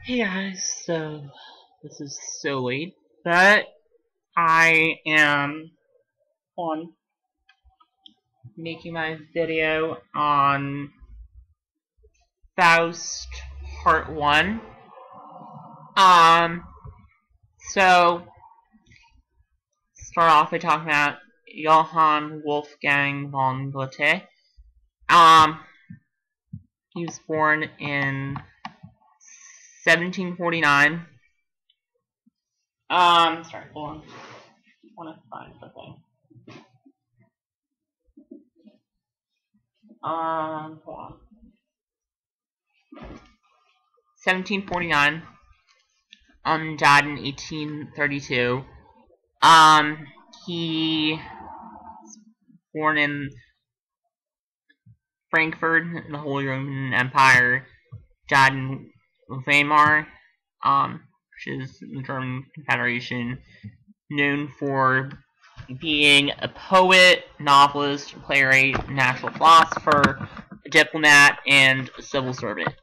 Hey guys, so this is so late, but I am on making my video on Faust Part 1. Um, so start off by talking about Johann Wolfgang von Goethe. He was born in 1749. Sorry, hold on. I want to find something. Hold on. 1749. Died in 1832. He was born in Frankfurt, in the Holy Roman Empire. Died in Weimar, which is the German Confederation. Known for being a poet, novelist, playwright, natural philosopher, a diplomat, and a civil servant.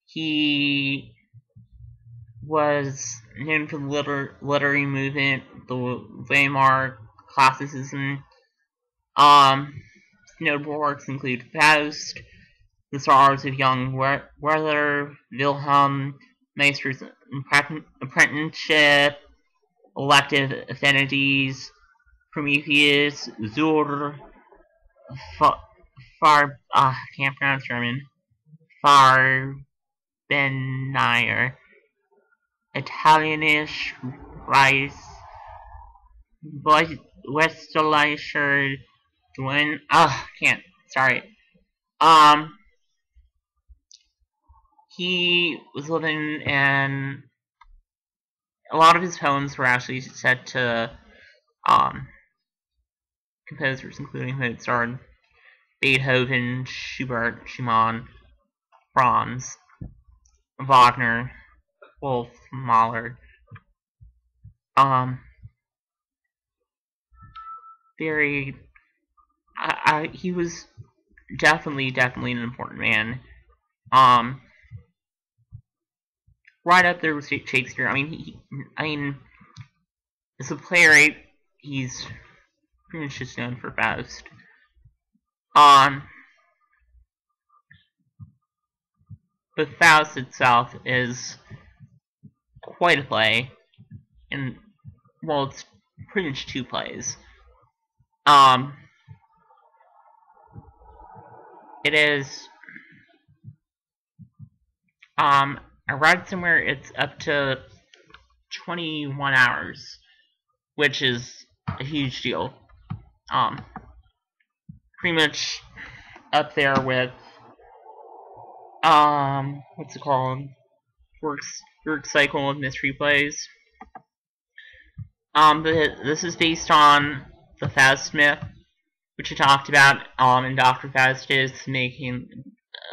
He was known for the literary movement, the Weimar classicism. Notable works include Faust, The Sorrows of Young Werther, Wilhelm, Meister's Apprenticeship, Elective Affinities, Prometheus, Zur, can't pronounce German, Farbennier, Italienisch, Reis, Westlicher, Dwayne, can't, sorry. He was living in, a lot of his poems were actually set to, composers including Mozart, Beethoven, Schubert, Schumann, Brahms, Wagner, Wolf, Mahler. He was definitely an important man. Right up there with Shakespeare. I mean, as a playwright, he's pretty much just known for Faust. But Faust itself is quite a play, and well, it's pretty much two plays. It is, I read somewhere it's up to 21 hours, which is a huge deal. Pretty much up there with, what's it called? Works cycle of mystery plays. This is based on the Faust myth, which I talked about, in Dr. Faustus making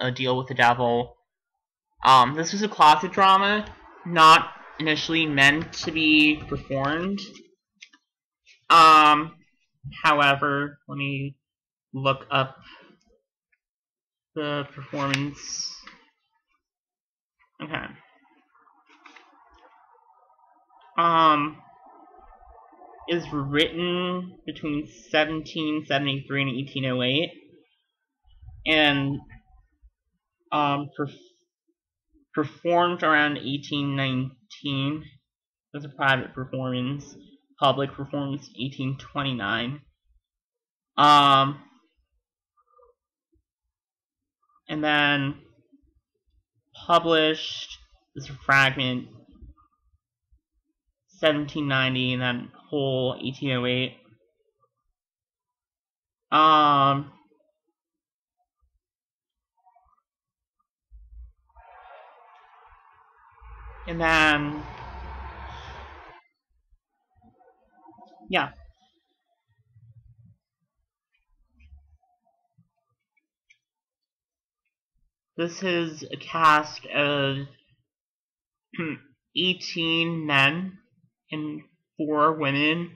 a deal with the devil. This was a closet drama, not initially meant to be performed. However, let me look up the performance. Okay. Is written between 1773 and 1808, and performed around 1819 as a private performance. Public performance 1829. And then published as a fragment 1790, and then whole 1808. And then, yeah. This is a cast of 18 men and 4 women,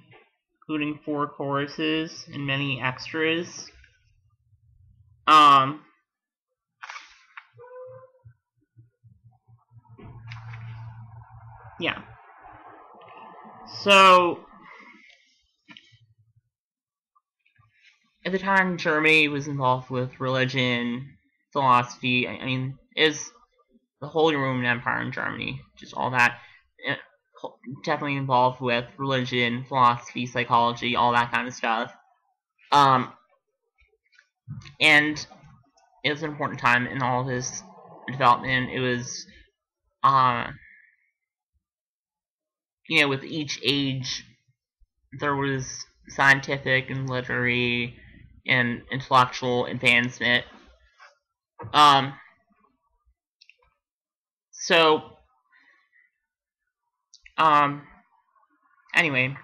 including 4 choruses and many extras. yeah. So, at the time, Germany was involved with religion, philosophy. I mean, is the Holy Roman Empire in Germany, just all that. eh, Definitely involved with religion, philosophy, psychology, all that kind of stuff. Um, and it was an important time in all of this development. It was, uh, with each age, there was scientific and literary and intellectual advancement. Um, so, um, anyway,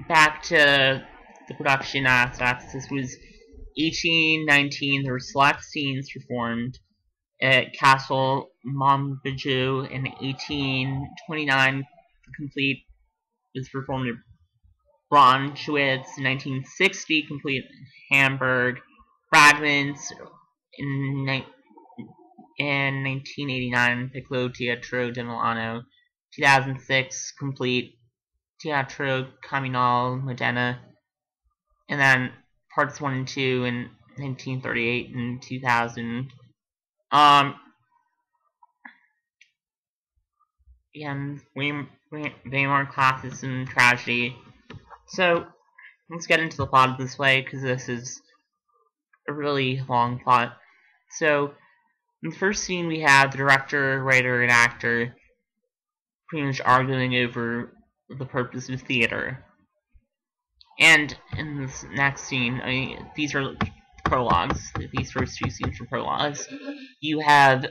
back to the production aspects. This was 1819. There were select scenes performed at Castle Montbijou in 1829. The complete was performed at Braunschwitz in 1960. Complete Hamburg. Fragments in 1989. Piccolo Teatro di Milano. 2006. Complete Teatro Comunale Modena. And then parts 1 and 2 in 1938 and 2000. And Weimar Classicism Tragedy. So, let's get into the plot of this way, because this is a really long plot. So, in the first scene we have the director, writer, and actor pretty much arguing over the purpose of theater. And in this next scene, I mean, these are prologues. These first two scenes are prologues. You have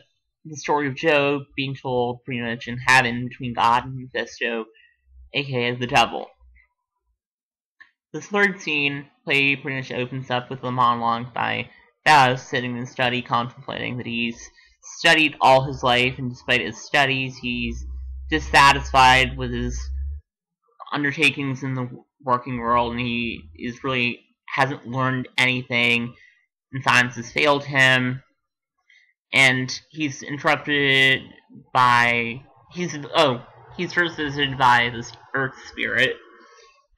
the story of Job being told pretty much in heaven between God and Mephisto, aka the devil. The third scene pretty much opens up with a monologue by Faust sitting in his study contemplating that he's studied all his life, and despite his studies, he's dissatisfied with his undertakings in the working world, and he really hasn't learned anything, and science has failed him, and he's interrupted by he's first visited by this earth spirit,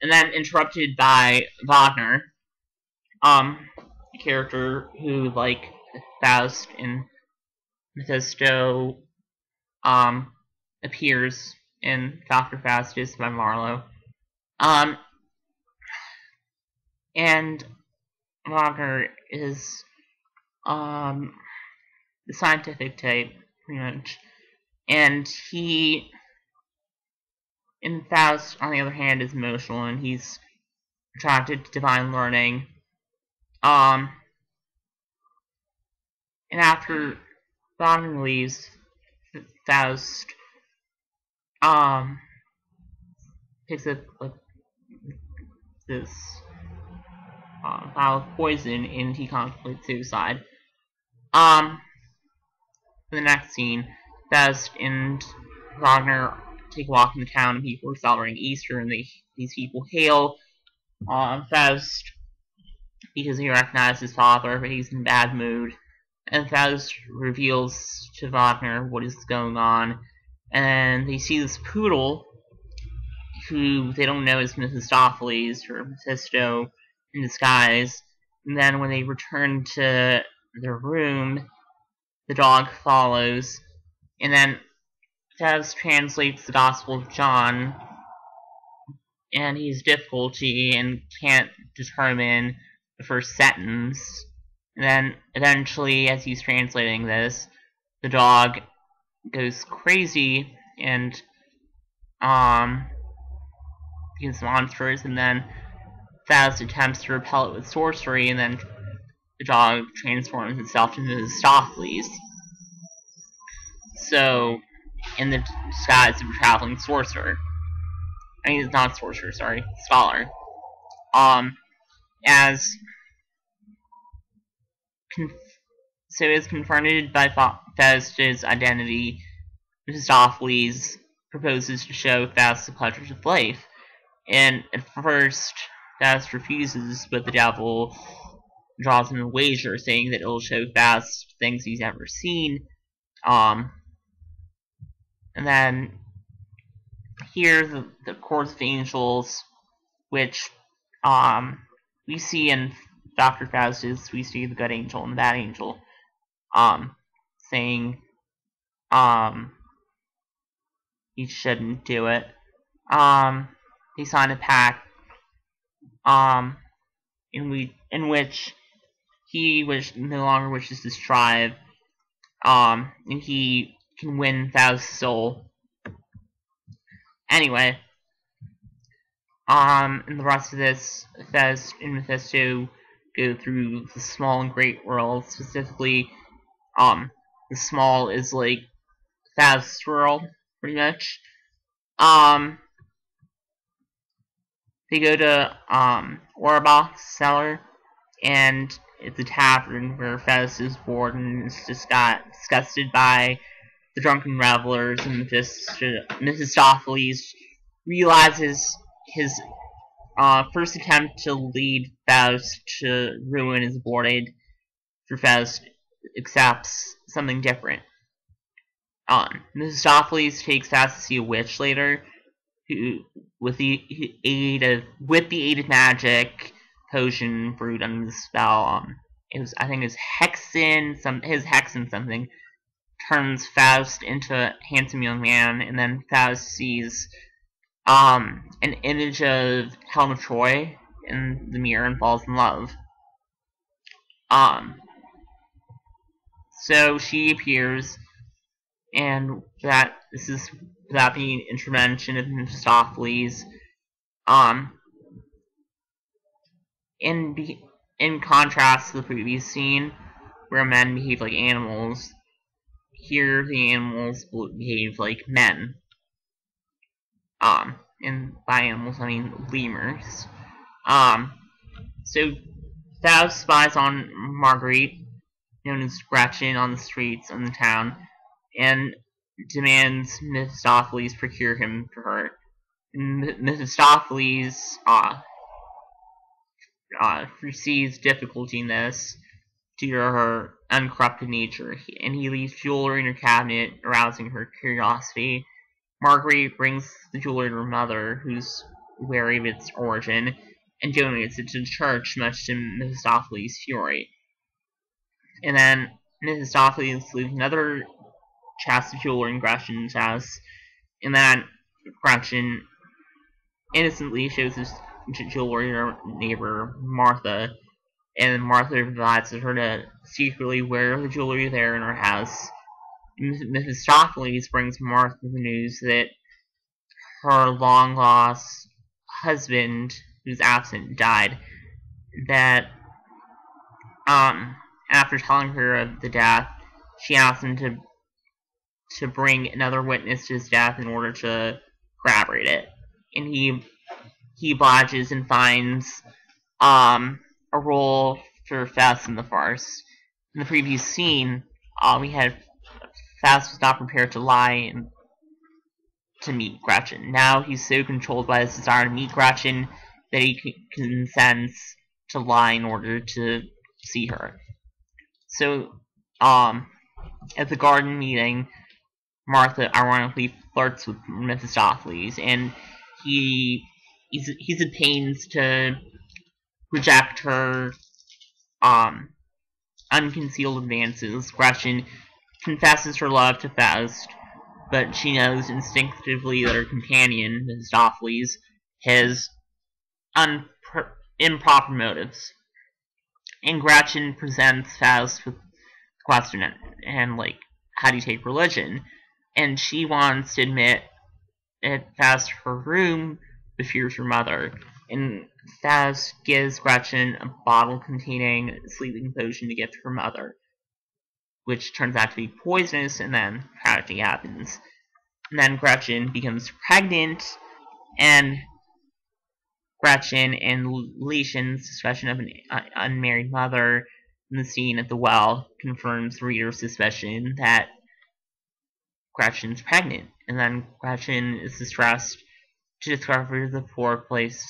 and then interrupted by Wagner, a character who, like Faust and Mephisto, appears in Dr. Faustus by Marlowe. And Wagner is the scientific type, pretty much. And he, in Faust, on the other hand, is emotional, and he's attracted to divine learning. And after Wagner leaves, Faust picks up like this vial of poison, and he contemplates suicide. For the next scene, Faust and Wagner take a walk in the town, and people are celebrating Easter, and these people hail Faust because he recognizes his father, but he's in a bad mood. And Faust reveals to Wagner what is going on, and they see this poodle, who they don't know is Mephistopheles or Mephisto in disguise. And then when they return to their room, the dog follows, and then Faust translates the Gospel of John, and he has difficulty and can't determine the first sentence. And then eventually, as he's translating this, the dog goes crazy and becomes monstrous, and then Faust attempts to repel it with sorcery, and then the dog transforms itself into Mephistopheles. So, in the disguise of a traveling sorcerer. I mean, not sorcerer, sorry, scholar. As so is confronted by Faust's identity, Mephistopheles proposes to show Faust the pleasures of life. And at first, Faust refuses, but the devil draws him a wager, saying that it'll show Faust things he's never seen. And And then here's the Court of Angels, which we see in Dr. Faustus. We see the good angel and the bad angel saying he shouldn't do it. He signed a pact in which he no longer wishes to strive, and he can win Faust's soul. Anyway, and the rest of this Faust and Mephisto go through the small and great world. Specifically, the small is like Faust's world, pretty much. They go to Orbach's cellar, and it's a tavern where Faust is bored and is just got disgusted by the drunken revelers, and Mephistopheles realizes his first attempt to lead Faust to ruin is aborted, for Faust accepts something different. Mephistopheles takes Faust to see a witch later, who, with the aid of magic, potion brewed under the spell, I think it was hexen something, turns Faust into a handsome young man, and then Faust sees an image of Helen of Troy in the mirror and falls in love. So she appears, and this is without the intervention of Mephistopheles. In contrast to the previous scene, where men behave like animals, here the animals behave like men. And by animals I mean lemurs. So Faust spies on Marguerite, known as Gretchen, on the streets in the town, and demands Mephistopheles procure him for her. Mephistopheles foresees difficulty in this due to her uncorrupted nature, and he leaves jewelry in her cabinet, arousing her curiosity. Marguerite brings the jewelry to her mother, who's wary of its origin, and donates it to the church, much to Mephistopheles' fury. And then Mephistopheles leaves another chest of jewelry in Gretchen's house, and then Gretchen innocently shows his jewelry to her neighbor Martha, and Martha advises her to secretly wear the jewelry there in her house. Mephistopheles brings Martha the news that her long-lost husband, who's absent, died. That after telling her of the death, she asks him to bring another witness to his death in order to corroborate it. And he obliges and finds a role for Faust in the farce. In the previous scene, we had Faust was not prepared to lie and to meet Gretchen. Now he's so controlled by his desire to meet Gretchen that he consents to lie in order to see her. So, at the garden meeting, Martha ironically flirts with Mephistopheles, and he's at pains to reject her unconcealed advances. Gretchen confesses her love to Faust, but she knows instinctively that her companion, Mephistopheles, has improper motives. And Gretchen presents Faust with the question, and like, how do you take religion? And she wants to admit at Faust her room, but fears her mother. And Faust gives Gretchen a bottle containing a sleeping potion to give to her mother, which turns out to be poisonous, and then tragedy happens. And then Gretchen becomes pregnant, and Gretchen and Lucian's suspicion of an unmarried mother in the scene at the well confirms the reader's suspicion that Gretchen's pregnant. And then Gretchen is distressed to discover the poor place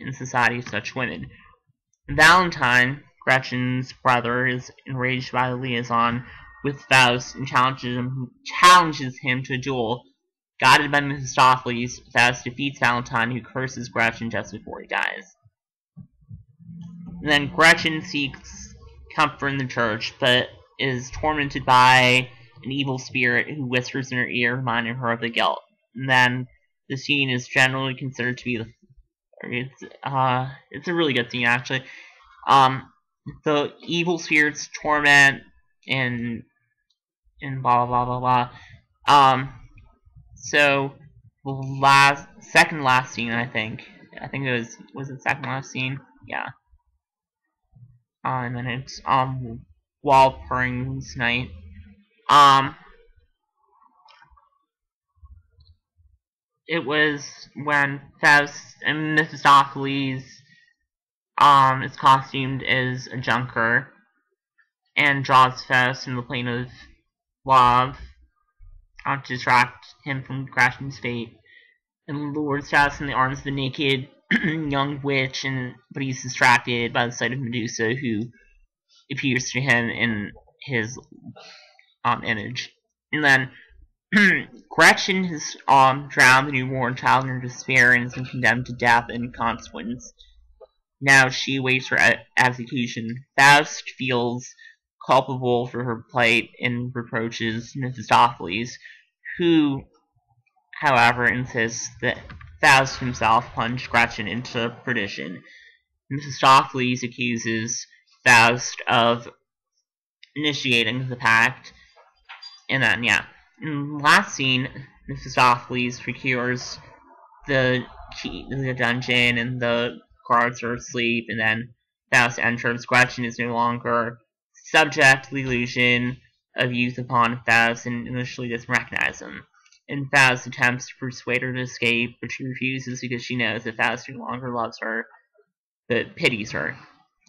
in society of such women. Valentine, Gretchen's brother, is enraged by the liaison with Faust and challenges him to a duel, Guided by Mephistopheles, Faust defeats Valentine, who curses Gretchen just before he dies. And then Gretchen seeks comfort in the church, but is tormented by an evil spirit who whispers in her ear, reminding her of the guilt. And then the scene is generally considered to be it's a really good scene, actually. The evil spirits torment and blah blah blah blah blah. So the second last scene, I think it was the second last scene, yeah. And then it's Walpurgis Night. It was when Faust and Mephistopheles is costumed as a junker and draws Faust in the plane of love to distract him from Gretchen's fate, and lures Faust in the arms of the naked young witch, but he's distracted by the sight of Medusa, who appears to him in his image. And then Gretchen has drowned the newborn child in her despair and has been condemned to death in consequence. Now she awaits her execution. Faust feels culpable for her plight and reproaches Mephistopheles, who, however, insists that Faust himself plunged Gretchen into perdition. Mephistopheles accuses Faust of initiating the pact, and then, yeah. In the last scene, Mephistopheles procures the key to the dungeon, and the guards are asleep, and then Faust enters. Gretchen is no longer subject to the illusion of youth upon Faust, and initially doesn't recognize him. And Faust attempts to persuade her to escape, but she refuses because she knows that Faust no longer loves her, but pities her.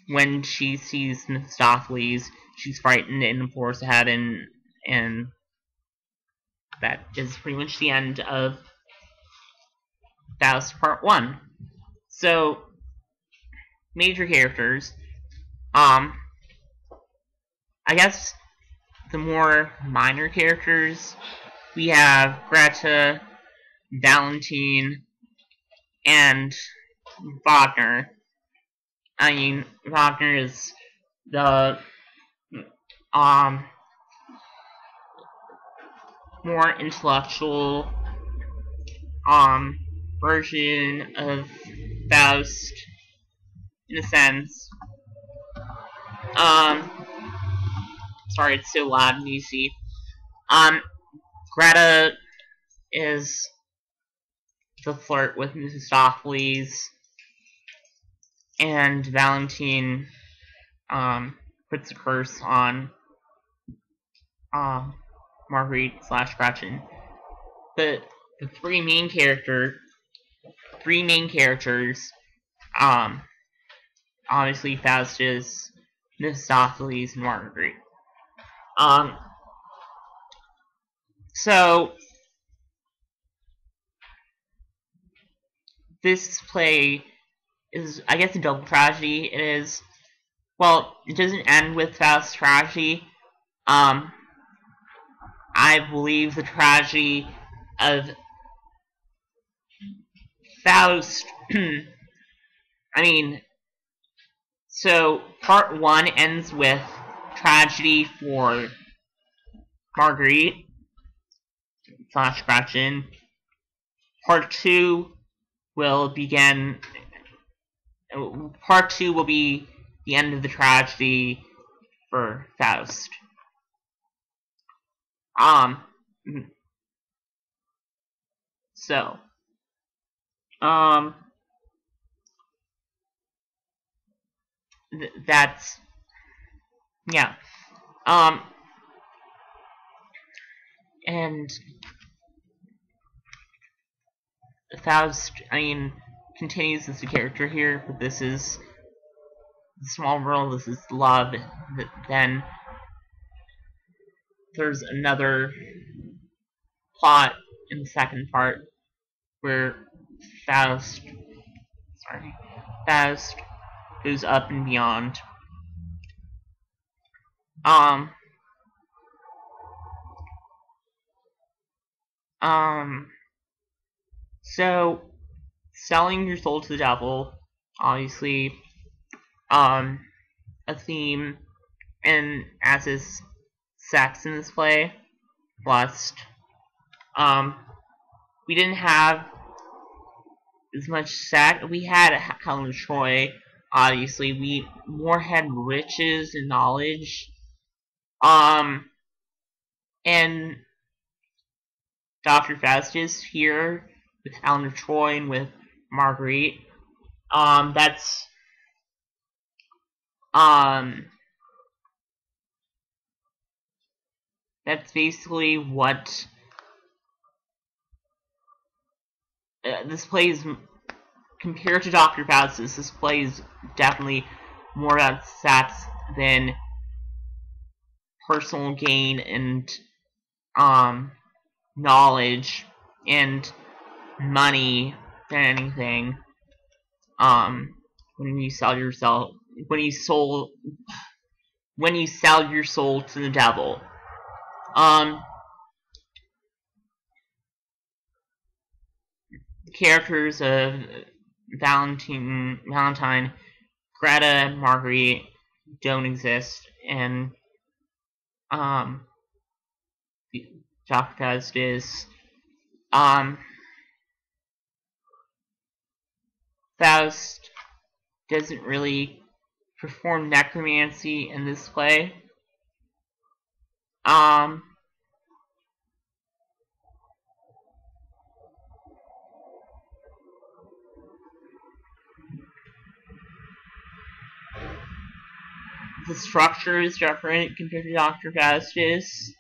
When she sees Mephistopheles, she's frightened and implores to heaven, and that is pretty much the end of Faust Part 1. So, major characters. I guess the more minor characters, we have Goethe, Valentine, and Wagner. I mean, Wagner is the more intellectual version of Faust, in a sense. Sorry, it's so loud and easy. Greta is the flirt with Mephistopheles, and Valentine puts a curse on Marguerite / Gretchen. But the three main characters, obviously Faustus, Mephistopheles, and Marguerite. So this play is, I guess, a double tragedy. It is, well, it doesn't end with Faust's tragedy. I believe the tragedy of Faust, I mean, so part 1 ends with tragedy for Marguerite / Gretchen. Part 2 will begin. Part 2 will be the end of the tragedy for Faust. So, that's, yeah. And Faust, I mean, continues as a character here, but this is the small world, this is love. Then there's another plot in the second part where Faust goes up and beyond. So selling your soul to the devil, obviously, a theme, and as is sex in this play, lust. We didn't have as much sex. We had Helen of Troy, obviously. We more had riches and knowledge. And Dr. Faustus here with Helen of Troy and with Marguerite. That's um that's basically what this plays compared to Dr. Faustus. This play is definitely more about sex than personal gain and knowledge and money than anything. When you sell yourself, when you sell your soul to the devil. The characters of Valentine, Greta, Marguerite don't exist, and Dr. Faustus. Faust doesn't really perform necromancy in this play. The structure is different compared to Dr. Faustus.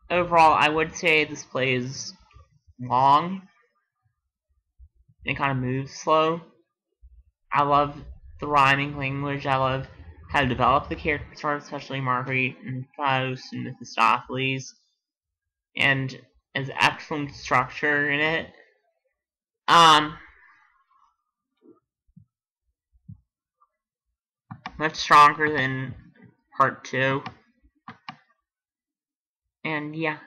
Overall, I would say this play is long. It kind of moves slow. I love the rhyming language. I love how to develop the characters, especially Marguerite and Faust and Mephistopheles, and has excellent structure in it. Much stronger than part 2. And yeah.